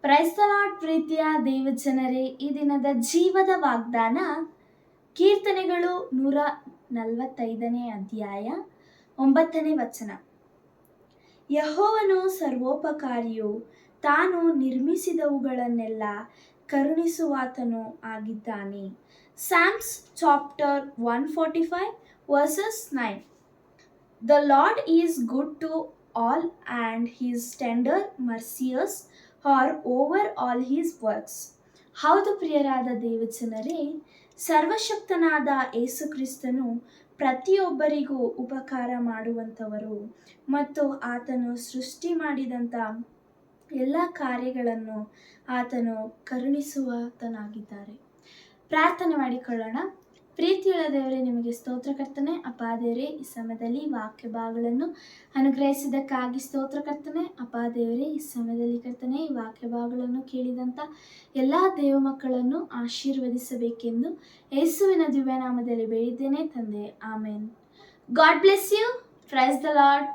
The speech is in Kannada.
Price the lord. ಪ್ರೀತಿಯ ದೇವಜನರೇ, ಈ ದಿನದ ಜೀವದ ವಾಗ್ದಾನ ಕೀರ್ತನೆಗಳು 145ನೇ ಅಧ್ಯಾಯ 9ನೇ ವಚನ. ಯೆಹೋವನು ಸರ್ವೋಪಕಾರಿಯು, ತಾನು ನಿರ್ಮಿಸಿದವುಗಳನ್ನೆಲ್ಲ ಕರುಣಿಸುವಾತನೂ ಆಗಿದ್ದಾನೆ. Psalms chapter 145 verses 9. The Lord is good to all, and his tender mercies are over all his works. ಹೌದು ಪ್ರಿಯರಾದ ದೇವಜನರೇ, ಸರ್ವಶಕ್ತನಾದ ಯೇಸು ಕ್ರಿಸ್ತನು ಪ್ರತಿಯೊಬ್ಬರಿಗೂ ಉಪಕಾರ ಮಾಡುವಂಥವರು ಮತ್ತು ಆತನು ಸೃಷ್ಟಿ ಮಾಡಿದಂಥ ಎಲ್ಲ ಕಾರ್ಯಗಳನ್ನು ಆತನು ಕರುಣಿಸುವಾತನಾಗಿದ್ದಾರೆ. ಪ್ರಾರ್ಥನೆ ಮಾಡಿಕೊಳ್ಳೋಣ. ಪ್ರೀತಿಯುಳ್ಳ ದೇವರೇ, ನಿಮಗೆ ಸ್ತೋತ್ರ ಕರ್ತನೆ. ಅಪ್ಪ ದೇವರೇ, ಈ ಸಮಯದಲ್ಲಿ ವಾಕ್ಯ ಭಾಗಗಳನ್ನು ಅನುಗ್ರಹಿಸಿದ್ದಕ್ಕಾಗಿ ಸ್ತೋತ್ರ ಕರ್ತನೆ. ಅಪ್ಪ ದೇವರೇ, ಈ ಸಮಯದಲ್ಲಿ ಕರ್ತನೆ ಈ ವಾಕ್ಯ ಭಾಗಗಳನ್ನು ಕೇಳಿದಂಥ ಎಲ್ಲ ದೇವ ಮಕ್ಕಳನ್ನು ಆಶೀರ್ವದಿಸಬೇಕೆಂದು ಯೇಸುವಿನ ದಿವ್ಯನಾಮದಲ್ಲಿ ಬೇಡಿದ್ದೇನೆ ತಂದೆ, amen. God bless you. Praise the lord.